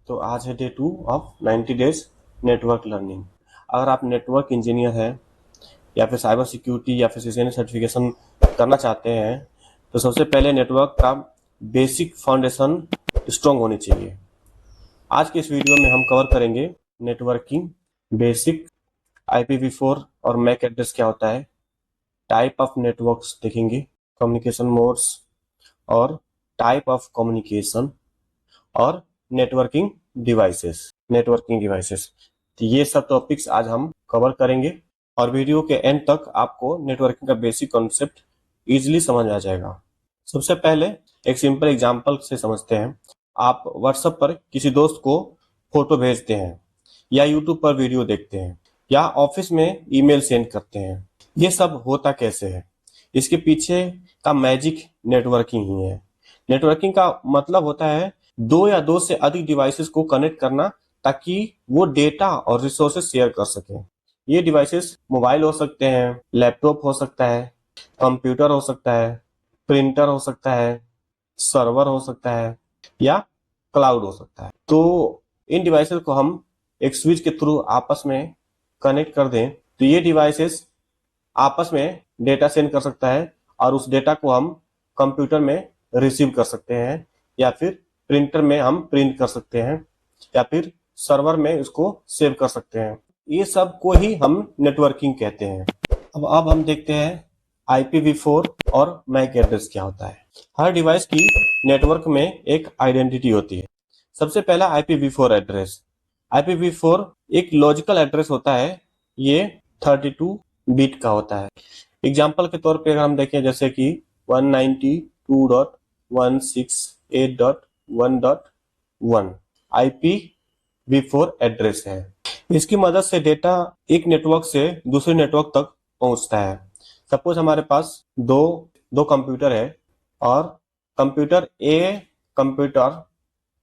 तो आज है day 2 of 90 days network learning. अगर आप नेटवर्क इंजीनियर हैं या फिर साइबर सिक्योरिटी या फिर सीसीएनए सर्टिफिकेशन करना चाहते हैं तो सबसे पहले नेटवर्क का बेसिक फाउंडेशन स्ट्रांग होनी चाहिए। आज के इस वीडियो में हम कवर करेंगे नेटवर्किंग बेसिक, IPv4 और मैक एड्रेस क्या होता है, टाइप ऑफ नेटवर्क्स देखेंगे, कम्युनिकेशन मोड्स और टाइप ऑफ कम्युनिकेशन और नेटवर्किंग डिवाइसेस। तो ये सब टॉपिक्स आज हम कवर करेंगे और वीडियो के एंड तक आपको नेटवर्किंग का बेसिक कॉन्सेप्ट इजीली समझ आ जाएगा। सबसे पहले एक सिंपल एग्जांपल से समझते हैं। आप व्हाट्सएप पर किसी दोस्त को फोटो भेजते हैं या यूट्यूब पर वीडियो देखते हैं या ऑफिस में ईमेल सेंड करते हैं। ये सब होता कैसे है? इसके पीछे का मैजिक नेटवर्किंग ही है। नेटवर्किंग का मतलब होता है दो या दो से अधिक डिवाइसेस को कनेक्ट करना ताकि वो डेटा और रिसोर्सेस शेयर कर सकें। ये डिवाइसेस मोबाइल हो सकते हैं, लैपटॉप हो सकता है, कंप्यूटर हो सकता है, प्रिंटर हो सकता है, सर्वर हो सकता है या क्लाउड हो सकता है। तो इन डिवाइसेस को हम एक स्विच के थ्रू आपस में कनेक्ट कर दें तो ये डिवाइसेस आपस में डेटा सेंड कर सकता है और उस डेटा को हम कंप्यूटर में रिसीव कर सकते हैं या फिर प्रिंटर में हम प्रिंट कर सकते हैं या फिर सर्वर में उसको सेव कर सकते हैं। ये सब को ही हम नेटवर्किंग कहते हैं। अब हम देखते हैं IPv4 और मैक एड्रेस क्या होता है। हर डिवाइस की नेटवर्क में एक आइडेंटिटी होती है। सबसे पहला IPv4 एड्रेस। IPv4 एक लॉजिकल एड्रेस होता है। ये 32 बिट का होता है। एग्जाम्पल के तौर पे अगर हम देखें जैसे कि 192.168.1.1 IPv4 एड्रेस है। इसकी मदद से डेटा एक नेटवर्क से दूसरे नेटवर्क तक पहुंचता है। सपोज हमारे पास दो कंप्यूटर है और कंप्यूटर A कंप्यूटर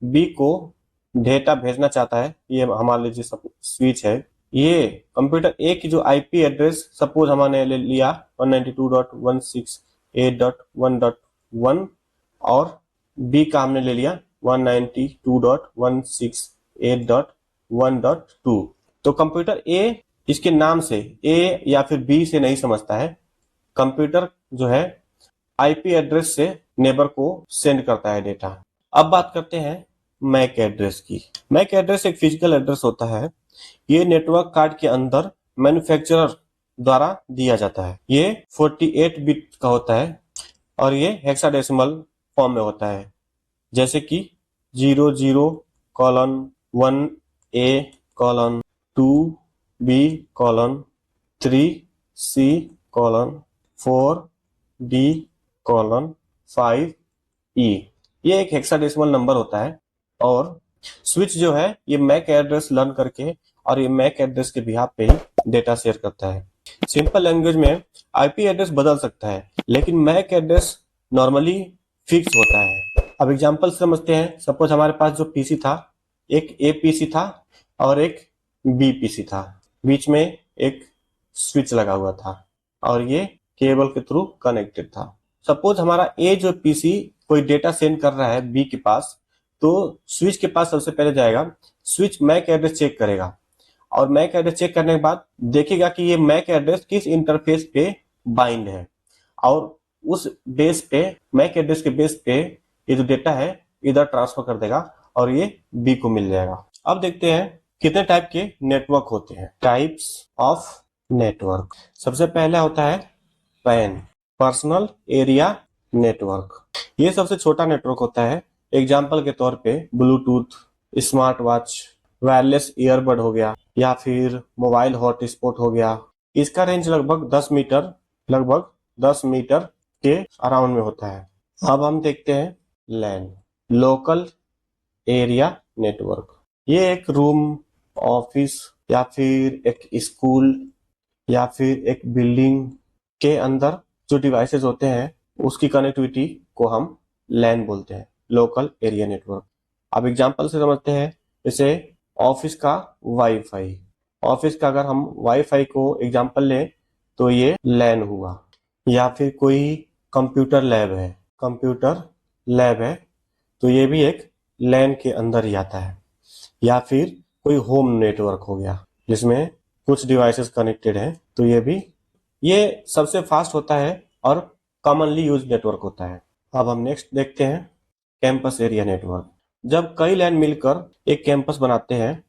B को डेटा भेजना चाहता है। ये हमारे लिए स्विच है। ये कंप्यूटर A की जो IP एड्रेस सपोज हमने ले लिया 192.168.1.1 और B का हमने ले लिया 192.168.1.2। तो कंप्यूटर A इसके नाम से A या फिर B से नहीं समझता है। कंप्यूटर जो है IP एड्रेस से नेबर को सेंड करता है डेटा। अब बात करते हैं मैक एड्रेस की। मैक एड्रेस एक फिजिकल एड्रेस होता है। ये नेटवर्क कार्ड के अंदर मैन्युफैक्चरर द्वारा दिया जाता है। ये 48 बिट का होता है और ये हेक्साडेसिमल फॉर्म में होता है, जैसे कि 00:A:2B:3C:4D:5E। ये एक हेक्साडेसिमल नंबर होता है और स्विच जो है ये मैक एड्रेस लर्न करके और ये मैक एड्रेस के बिहाफ पे ही डेटा शेयर करता है। सिंपल लैंग्वेज में IP एड्रेस बदल सकता है लेकिन मैक एड्रेस नॉर्मली फिक्स होता है। अब एग्जांपल समझते हैं। सपोज हमारे पास जो पीसी था, एक A PC था और एक B PC था। बीच में एक स्विच लगा हुआ था और ये केबल के थ्रू कनेक्टेड था। सपोज हमारा A जो PC कोई डेटा सेंड कर रहा है B के पास, तो स्विच के पास सबसे पहले जाएगा। स्विच मैक एड्रेस चेक करेगा और मैक एड्रेस चेक करने के बाद देखेगा कि ये मैक एड्रेस किस इंटरफेस पे बाइंड है और उस बेस पे, मैक एड्रेस के बेस पे ये जो डेटा है इधर ट्रांसफर कर देगा और ये B को मिल जाएगा। अब देखते हैं कितने टाइप के नेटवर्क होते हैं। Types of network. सबसे पहला होता है PAN, पर्सनल एरिया नेटवर्क। ये सबसे छोटा नेटवर्क होता है। एग्जाम्पल के तौर पे Bluetooth, smart watch, wireless earbud हो गया या फिर मोबाइल हॉटस्पॉट हो गया। इसका रेंज लगभग 10 मीटर के अराउंड में होता है। अब हम देखते हैं LAN, लोकल एरिया नेटवर्क। ये एक रूम, ऑफिस या फिर एक स्कूल या फिर एक बिल्डिंग के अंदर जो डिवाइसेस होते हैं उसकी कनेक्टिविटी को हम LAN बोलते हैं, लोकल एरिया नेटवर्क। अब एग्जांपल से समझते हैं। जैसे ऑफिस का वाईफाई। ऑफिस का अगर हम वाईफाई को एग्जांपल लें तो ये LAN हुआ। या फिर कोई कंप्यूटर लैब है तो ये भी एक LAN के अंदर ही आता है। या फिर कोई होम नेटवर्क हो गया जिसमें कुछ डिवाइसेस कनेक्टेड हैं, तो ये सबसे फास्ट होता है और कॉमनली यूज नेटवर्क होता है। अब हम नेक्स्ट देखते हैं कैंपस एरिया नेटवर्क। जब कई लैन मिलकर एक कैंपस बनाते हैं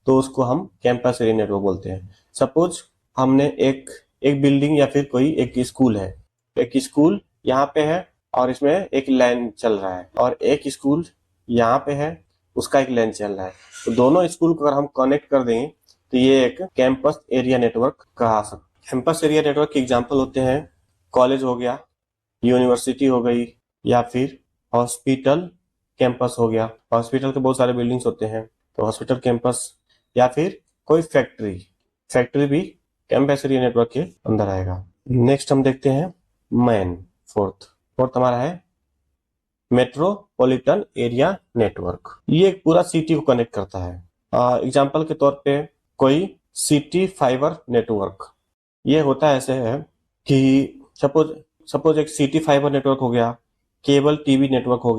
तो उसको हम कैंपस एरिया नेटवर्क बोलते हैं। सपोज हमने एक एक बिल्डिंग या फिर कोई एक स्कूल है, एक स्कूल यहाँ पे है और इसमें एक लैन चल रहा है, और एक स्कूल यहाँ पे है, उसका एक लैन चल रहा है। तो दोनों स्कूल को अगर हम कनेक्ट कर देंगे तो ये एक कैंपस एरिया नेटवर्क कहा सकते। कैंपस एरिया नेटवर्क के एग्जाम्पल होते हैं कॉलेज हो गया, यूनिवर्सिटी हो गई, या फिर हॉस्पिटल कैंपस हो गया। हॉस्पिटल के बहुत सारे बिल्डिंग्स होते हैं, तो हॉस्पिटल कैंपस, या फिर कोई फैक्ट्री भी कैंपस एरिया नेटवर्क के अंदर आएगा। नेक्स्ट हम देखते हैं मैन, फोर्थ हमारा है मेट्रोपॉलिटन एरिया नेटवर्क। ये एक पूरा सिटी को कनेक्ट करता है। एग्जाम्पल के तौर पे कोई सिटी फाइबर नेटवर्क, ये होता ऐसे है कि सपोज एक सिटी फाइबर नेटवर्क हो गया, केबल टीवी नेटवर्क हो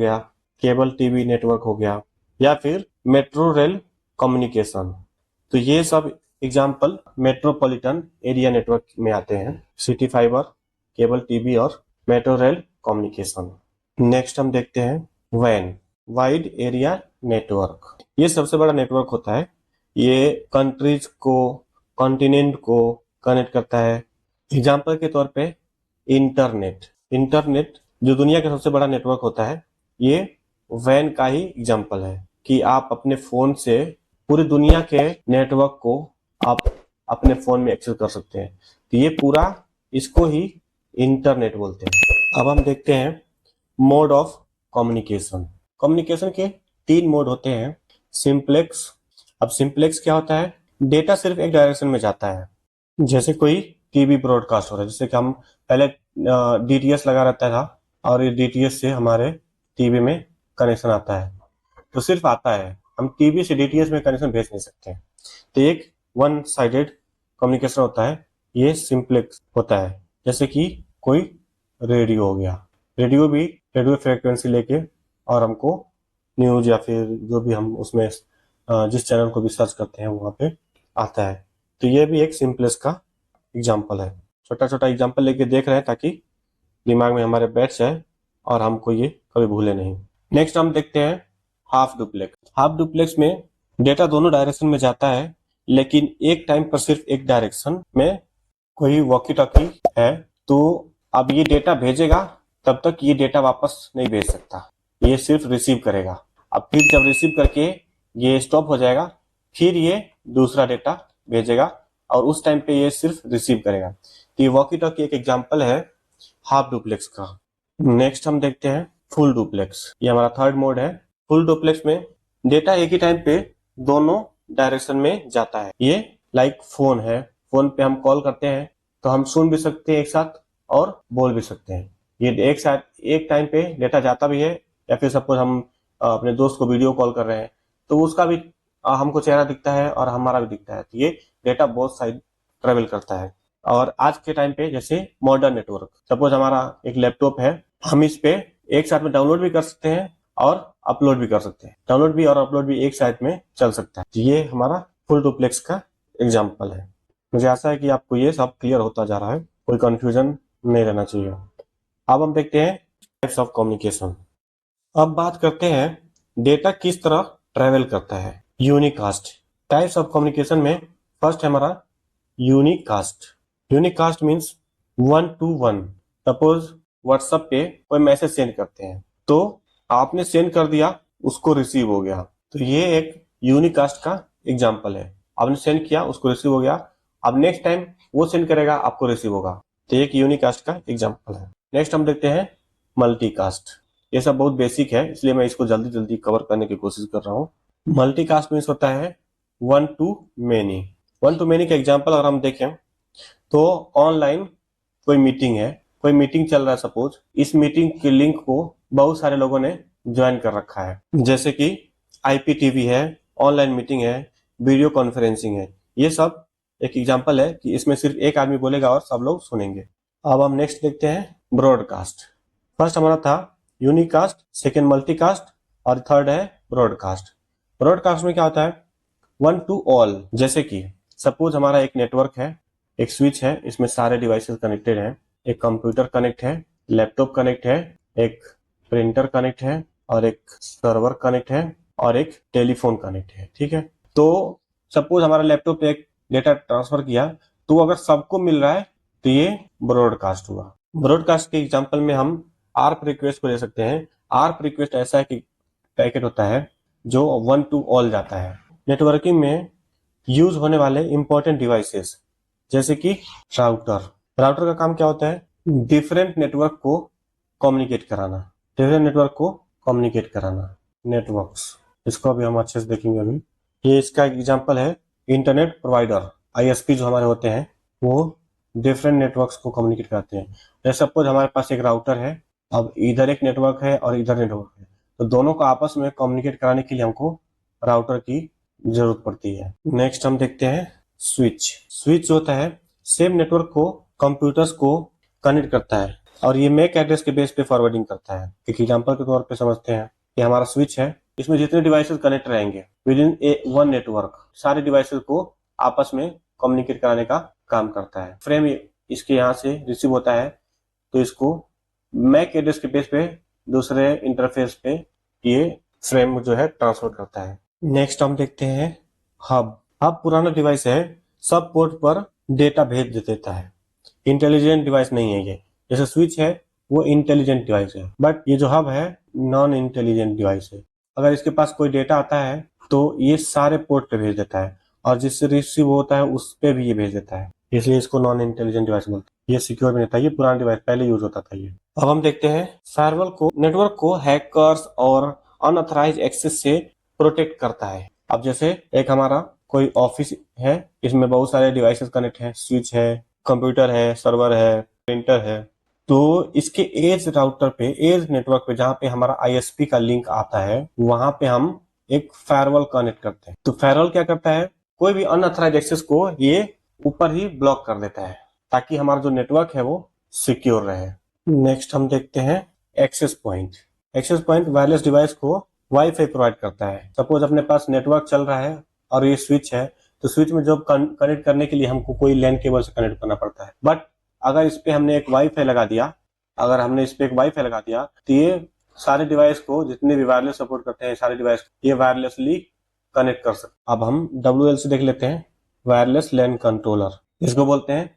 गया, या फिर मेट्रो रेल कम्युनिकेशन। तो ये सब एग्जाम्पल मेट्रोपॉलिटन एरिया नेटवर्क में आते हैं, सिटी फाइबर, केबल टीवी और मेट्रो रेल कम्युनिकेशन। नेक्स्ट हम देखते हैं वैन, वाइड एरिया नेटवर्क। ये सबसे बड़ा नेटवर्क होता है। ये कंट्रीज को, कॉन्टिनेंट को कनेक्ट करता है। एग्जाम्पल के तौर पे इंटरनेट जो दुनिया का सबसे बड़ा नेटवर्क होता है, ये वैन का ही एग्जाम्पल है कि आप अपने फोन से पूरी दुनिया के नेटवर्क को आप अपने फोन में एक्सेस कर सकते हैं। तो ये पूरा, इसको ही इंटरनेट बोलते हैं। अब हम देखते हैं मोड ऑफ कम्युनिकेशन के 3 मोड होते हैं। सिंप्लेक्स। अब सिंप्लेक्स क्या होता है? डेटा सिर्फ एक डायरेक्शन में जाता है। जैसे कोई टीवी ब्रॉडकास्ट हो रहा है, जैसे कि हम पहले डीटीएच लगा रहता था और ये डीटीएच से हमारे टीवी में कनेक्शन आता है, तो सिर्फ आता है, हम टीवी से डीटीएच में कनेक्शन भेज नहीं सकते। तो एक वन साइडेड कम्युनिकेशन होता है, ये सिंप्लेक्स होता है। जैसे कि कोई रेडियो हो गया, रेडियो फ्रिक्वेंसी लेके और हमको न्यूज या फिर जो भी हम उसमें जिस चैनल को भी सर्च करते हैं वहां पे आता है। तो ये भी एक सिंप्लेक्स का एग्जाम्पल है। छोटा छोटा एग्जाम्पल लेके देख रहे हैं ताकि दिमाग में हमारे बैठ जाए और हमको ये कभी भूले नहीं। नेक्स्ट हम देखते हैं हाफ डुप्लेक्स में डेटा दोनों डायरेक्शन में जाता है, लेकिन एक टाइम पर सिर्फ एक डायरेक्शन में। कोई वॉकी टॉकी है तो अब ये डेटा भेजेगा, तब तक ये डेटा वापस नहीं भेज सकता, ये सिर्फ रिसीव करेगा। अब फिर जब रिसीव करके ये स्टॉप हो जाएगा, फिर ये दूसरा डेटा भेजेगा और उस टाइम पे ये सिर्फ रिसीव करेगा। तो ये वॉकी टॉकी एक एग्जांपल है हाफ डुप्लेक्स का। नेक्स्ट हम देखते हैं फुल डुप्लेक्स, ये हमारा थर्ड मोड है। फुल डुप्लेक्स में डेटा एक ही टाइम पे दोनों डायरेक्शन में जाता है। ये लाइक फोन है, फोन पे हम कॉल करते हैं तो हम सुन भी सकते हैं एक साथ और बोल भी सकते हैं। ये एक साथ एक टाइम पे डेटा जाता भी है, या फिर सपोज हम अपने दोस्त को वीडियो कॉल कर रहे हैं तो उसका भी हमको चेहरा दिखता है और हमारा भी दिखता है। तो ये डेटा बोथ साइड ट्रेवल करता है। और आज के टाइम पे जैसे मॉडर्न नेटवर्क, सपोज हमारा एक लैपटॉप है, हम इस पे एक साथ में डाउनलोड भी कर सकते हैं और अपलोड भी कर सकते हैं। डाउनलोड भी और अपलोड भी एक साथ में चल सकता है। तो ये हमारा फुल डुप्लेक्स का एग्जाम्पल है। मुझे आशा है कि आपको ये सब क्लियर होता जा रहा है, कोई कंफ्यूजन नहीं रहना चाहिए। अब हम देखते हैं टाइप्स ऑफ कम्युनिकेशन। अब बात करते हैं डेटा किस तरह ट्रेवल करता है। यूनिकास्ट। टाइप्स ऑफ कम्युनिकेशन में फर्स्ट है हमारा unicast means 1 to 1। Suppose WhatsApp पे कोई मैसेज सेंड करते हैं तो आपने सेंड कर दिया, उसको रिसीव हो गया, तो ये एक यूनिकास्ट का एग्जाम्पल है। आपने सेंड किया, उसको रिसीव हो गया, अब नेक्स्ट टाइम वो सेंड करेगा, आपको रिसीव होगा। तो एक यूनिकास्ट का एग्जाम्पल है। नेक्स्ट हम देखते हैं मल्टीकास्ट। ये सब बहुत बेसिक है, इसलिए मैं इसको जल्दी जल्दी कवर करने की कोशिश कर रहा हूँ। मल्टीकास्ट मीन्स होता है 1 to many। 1 to many का एग्जाम्पल अगर हम देखें तो ऑनलाइन कोई मीटिंग चल रहा है, सपोज इस मीटिंग के लिंक को बहुत सारे लोगों ने ज्वाइन कर रखा है, जैसे कि IPTV है, ऑनलाइन मीटिंग है, वीडियो कॉन्फ्रेंसिंग है। ये सब एक एग्जाम्पल है कि इसमें सिर्फ एक आदमी बोलेगा और सब लोग सुनेंगे। अब हम नेक्स्ट देखते हैं ब्रॉडकास्ट। फर्स्ट हमारा था यूनिकास्ट, सेकेंड मल्टीकास्ट और थर्ड है ब्रॉडकास्ट। ब्रॉडकास्ट में क्या होता है, वन टू ऑल। जैसे कि सपोज हमारा एक नेटवर्क है, एक स्विच है, इसमें सारे डिवाइसेस कनेक्टेड हैं, एक कंप्यूटर कनेक्ट है, लैपटॉप कनेक्ट है, एक प्रिंटर कनेक्ट है, और एक सर्वर कनेक्ट है, और एक टेलीफोन कनेक्ट है। ठीक है, तो सपोज हमारा लैपटॉप पे एक डेटा ट्रांसफर किया, तो अगर सबको मिल रहा है तो ये ब्रॉडकास्ट हुआ। ब्रॉडकास्ट के एग्जांपल में हम आर्प रिक्वेस्ट को ले सकते हैं। आर्प रिक्वेस्ट ऐसा है कि पैकेट होता है जो वन टू ऑल जाता है। नेटवर्किंग में यूज होने वाले इंपॉर्टेंट डिवाइसेस जैसे कि राउटर। राउटर का काम क्या होता है, डिफरेंट नेटवर्क को कम्युनिकेट कराना, डिफरेंट नेटवर्क को कम्युनिकेट कराना। नेटवर्क्स, इसको भी हम अच्छे से देखेंगे अभी। ये इसका एग्जांपल है इंटरनेट प्रोवाइडर, आईएसपी जो हमारे होते हैं वो डिफरेंट नेटवर्क्स को कम्युनिकेट करते हैं। जैसे सपोज हमारे पास एक राउटर है, अब इधर एक नेटवर्क है और इधर नेटवर्क है, तो दोनों को आपस में कम्युनिकेट कराने के लिए हमको राउटर की जरूरत पड़ती है। नेक्स्ट हम देखते हैं स्विच। स्विच होता है सेम नेटवर्क को कंप्यूटर्स को कनेक्ट करता है और ये मैक एड्रेस के बेस पे फॉरवर्डिंग करता है। एक एग्जांपल के तौर पे समझते हैं कि हमारा स्विच है, इसमें जितने डिवाइसेस कनेक्ट रहेंगे with in A one network, सारे डिवाइसेस को आपस में कम्युनिकेट कराने का काम करता है। फ्रेम इसके यहाँ से रिसीव होता है, तो इसको मैक एड्रेस के बेस पे दूसरे इंटरफेस पे ये फ्रेम जो है ट्रांसफर करता है। नेक्स्ट हम देखते हैं हब। हब पुराना डिवाइस है, सब पोर्ट पर डेटा भेज देता है। इंटेलिजेंट डिवाइस नहीं है ये। जैसे स्विच है वो इंटेलिजेंट डिवाइस है, बट ये जो हब है नॉन इंटेलिजेंट डिवाइस है। अगर इसके पास कोई डेटा आता है तो ये सारे पोर्ट पे भेज देता है और जिससे रिसीव होता है उस पे भी ये भेज देता है, इसलिए इसको नॉन इंटेलिजेंट डिवाइस बोलते हैं। ये सिक्योर भी नहीं था, ये पुराना डिवाइस पहले यूज होता था ये। अब हम देखते हैं फायरवॉल को नेटवर्क को हैकर्स और अनऑथराइज्ड एक्सेस से प्रोटेक्ट करता है। अब जैसे एक हमारा कोई ऑफिस है, इसमें बहुत सारे डिवाइसेस कनेक्ट है, स्विच है, कंप्यूटर है, सर्वर है, प्रिंटर है, तो इसके एज राउटर पे, एज नेटवर्क पे जहाँ पे हमारा आईएसपी का लिंक आता है वहां पे हम एक फायरवॉल कनेक्ट करते हैं। तो फायरवॉल क्या करता है, कोई भी अनऑथराइज्ड एक्सेस को ये ऊपर ही ब्लॉक कर देता है ताकि हमारा जो नेटवर्क है वो सिक्योर रहे। नेक्स्ट हम देखते हैं access point. Access point wireless device को वाईफाई प्रोवाइड करता है। सपोज अपने पास नेटवर्क चल रहा है और ये स्विच है, तो स्विच में जब कनेक्ट करने के लिए हमको कोई लैन केबल से कनेक्ट करना पड़ता है, बट अगर इस पे हमने एक वाईफाई लगा दिया, तो ये सारे डिवाइस को, जितने भी वायरलेस सपोर्ट करते हैं सारे डिवाइस ये वायरलेसली कनेक्ट कर सकते। अब हम WLC देख लेते हैं, वायरलेस लैन कंट्रोलर, इसको बोलते हैं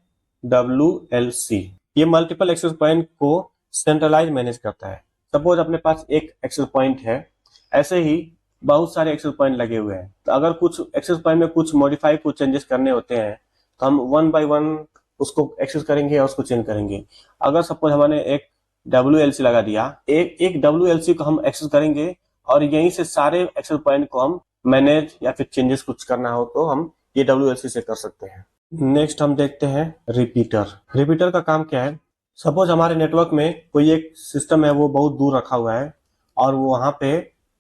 WLC। ये मल्टीपल एक्सेस पॉइंट को सेंट्रलाइज मैनेज करता है। सपोज अपने पास एक एक्सेस पॉइंट है, ऐसे ही बहुत सारे एक्सेस पॉइंट लगे हुए हैं, तो अगर कुछ एक्सेस पॉइंट में कुछ मॉडिफाई, कुछ चेंजेस करने होते हैं तो हम वन बाय वन उसको एक्सेस करेंगे और उसको चेंज करेंगे। अगर सपोज हमने एक WLC लगा दिया, एक WLC को हम एक्सेस करेंगे और यहीं से सारे एक्सेस पॉइंट को हम मैनेज या फिर चेंजेस कुछ करना हो तो हम ये WLC से कर सकते हैं। नेक्स्ट हम देखते हैं रिपीटर। रिपीटर का काम क्या है, सपोज हमारे नेटवर्क में कोई एक सिस्टम है वो बहुत दूर रखा हुआ है और वो वहां पे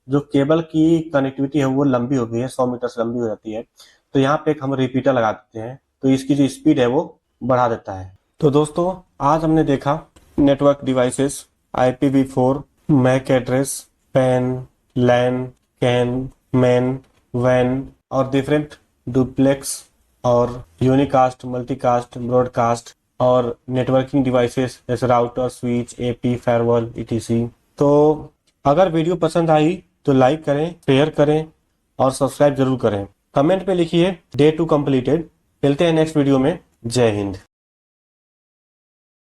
जो केबल की कनेक्टिविटी है वो लंबी हो गई है, 100 मीटर से लंबी हो जाती है, तो यहाँ पे एक हम रिपीटर लगा देते हैं तो इसकी जो स्पीड है वो बढ़ा देता है। तो दोस्तों आज हमने देखा network devices, IPv4, MAC address, PAN, LAN, CAN, MAN, वैन और डिफरेंट डुप्लेक्स और यूनिकास्ट, मल्टीकास्ट, ब्रॉडकास्ट और नेटवर्किंग डिवाइसेस जैसे router, switch, AP, firewall etc। तो अगर वीडियो पसंद आई तो लाइक करें, शेयर करें और सब्सक्राइब जरूर करें। कमेंट पे लिखिए Day 2 कंप्लीटेड। मिलते हैं नेक्स्ट वीडियो में। जय हिंद।